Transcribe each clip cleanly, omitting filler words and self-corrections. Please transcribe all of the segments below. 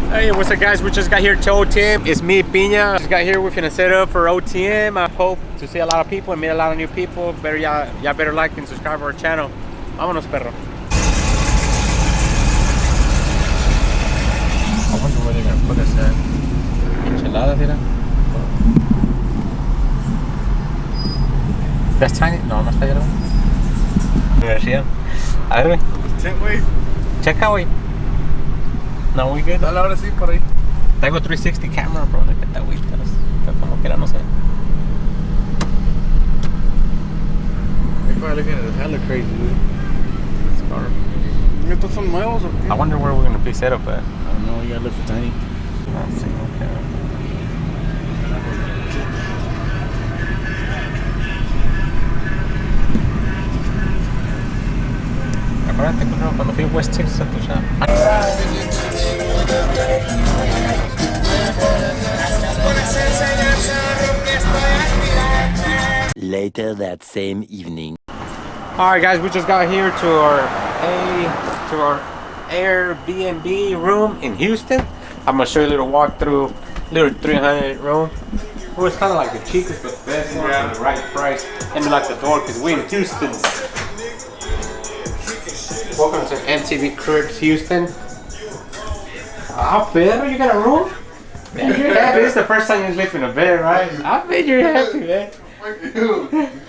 Hey, what's up guys? We just got here to OTM. It's me, Piña. Just got here. We're finna set up for OTM. I hope to see a lot of people and meet a lot of new people. Y'all better like and subscribe to our channel. Vámonos, perro. I wonder where they're gonna put us at. Enchiladas, mira. That's tiny? No, no está allá. García. A ver, güey. Check, güey. Checa, güey. No, we good. Dale ahora sí, por ahí. Tengo 360 camera, bro. Look at that, güey. Como quiera, no sé. Look at it. It's hella crazy, dude. This car. ¿Estos son nuevos o qué? I wonder where we're gonna be set up at. I don't know. You gotta look for tiny. Let's see, okay. Acuérdate cuando fui a West Texas a tu shop. Later that same evening. Alright guys, we just got here to our Airbnb room in Houston. I'm gonna show you a little walkthrough, little 300 room. It was kind of like the cheapest but the best one for the right price. And we like the door because we're in Houston. Welcome to MTV Cribs Houston. Pedro, you got a room? Man, you're happy. This is the first time you sleep in a bed, right? I bet you're happy, man.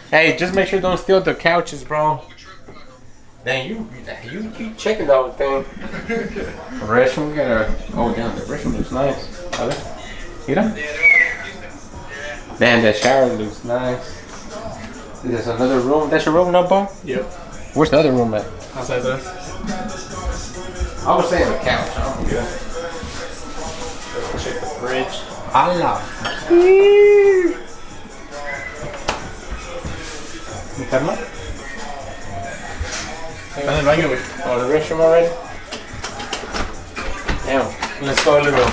Hey, just make sure don't steal the couches, bro. Dang, you checking the whole thing. The restroom, we got a... Oh, damn, the restroom looks nice. Mira. Damn, that shower looks nice. There's another room. That's your room, no, Bo? Yep. Where's the other room at? Outside this. I was saying the couch. I'm good. Let's check the fridge. Allah. ¿Enferma? Está en el baño, güey. Oh, the restroom already? Damn. Let's go a little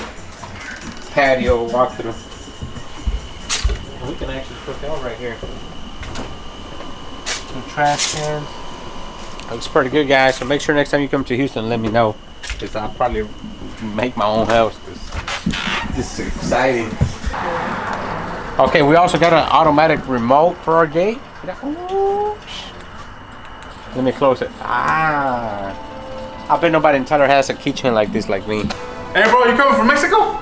patio walkthrough. We can actually cook out right here. Some trash cans. Looks pretty good, guys. So make sure next time you come to Houston, let me know. Because I'll probably make my own house. This is exciting. Okay, we also got an automatic remote for our gate. Let me close it. I bet nobody in Tyler has a kitchen like this, like me. Hey, bro, you coming from Mexico?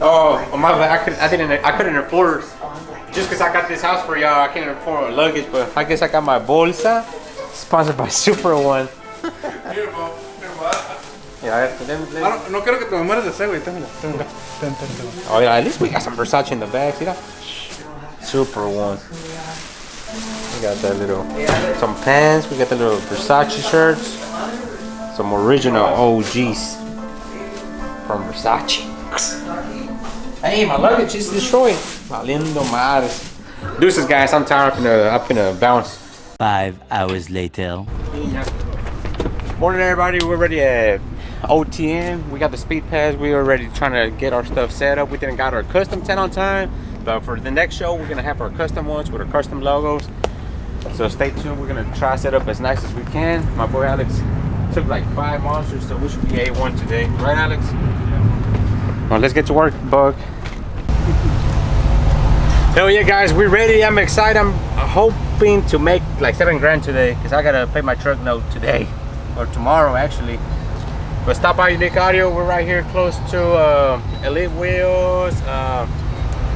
Oh my bad. I couldn't afford. Just because I got this house for y'all, I can't afford luggage. But I guess I got my bolsa, sponsored by Super One. Here, bro. Yeah, No quiero que te mueras de sed, güey. Téngala. Oh yeah, at least we got some Versace in the bag. See that? Super One. We got that little, some pants. We got the little Versace shirts. Some original OGs from Versace. Hey, my luggage is destroyed. Valiendo madres. Deuces, guys. I'm tired. I'm finna bounce. 5 hours later. Morning, everybody. We're ready at OTM. We got the speed pass. We are ready trying to get our stuff set up. We didn't got our custom tent on time, but for the next show, we're gonna have our custom ones with our custom logos. So stay tuned. We're gonna try to set up as nice as we can. My boy Alex took like 5 monsters, so we should be A1 today, right, Alex? Well, let's get to work, Bug. Hell yeah, guys, we're ready. I'm excited. I'm hoping to make like 7 grand today because I gotta pay my truck note today or tomorrow, actually. But stop by Unique Audio. We're right here close to Elite Wheels. I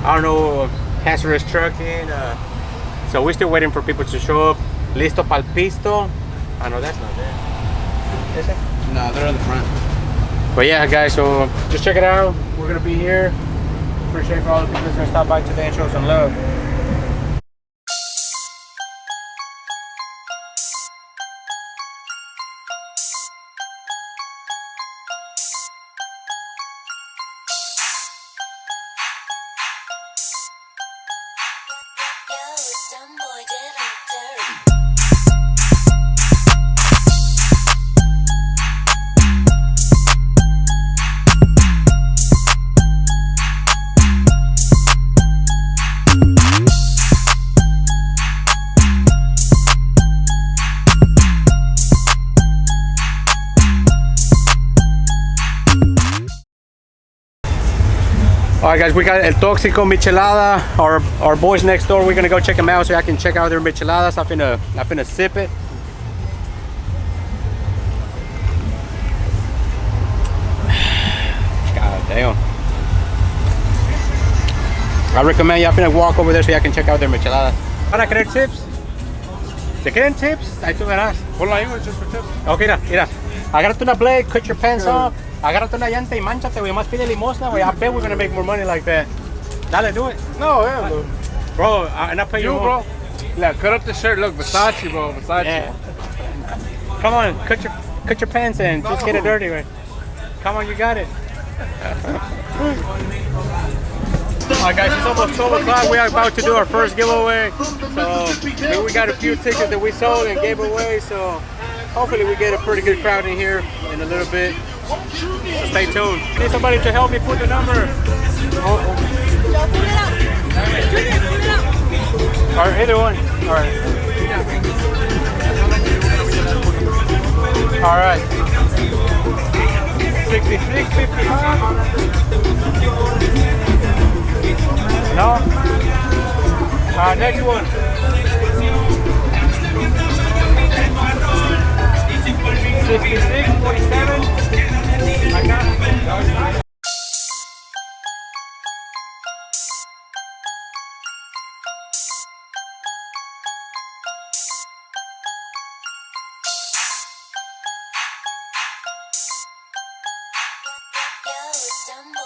don't know, Hazardous Trucking. So we're still waiting for people to show up. Listo pa'l pisto. I know that's not there. Is it? No, they're in the front. But yeah, guys, so just check it out. We're gonna be here. Appreciate for all the people that's gonna stop by today and show some love. All right, guys, we got El Tóxico Michelada. Our boys next door, we're gonna go check them out so I can check out their micheladas. I'm finna sip it. God damn. I recommend y'all finna walk over there so y'all can check out their micheladas. ¿Van a querer tips? ¿Se quieren tips? Ahí tú verás. Ponla ahí, güey, just for tips. Ok, mira. Agárrate una blade, cut your pants off. Agárrate una llanta y manchate, güey. Más pide limosna, güey. I bet we're gonna make more money like that. Dale, do it. No, yeah, bro. Bro, and I'll pay you more. bro. Yeah, cut up the shirt. Look, Versace, bro. Versace. Yeah. Come on, cut your pants in. Just get it dirty, right? Come on, you got it. Alright guys, it's almost 12 o'clock. We are about to do our first giveaway. So we got a few tickets that we sold and gave away. So hopefully we get a pretty good crowd in here in a little bit. So stay tuned. Need somebody to help me put the number. Alright, either one. Alright. Alright. 66, 55. No? Next one. 66, 47. Like that. Yo,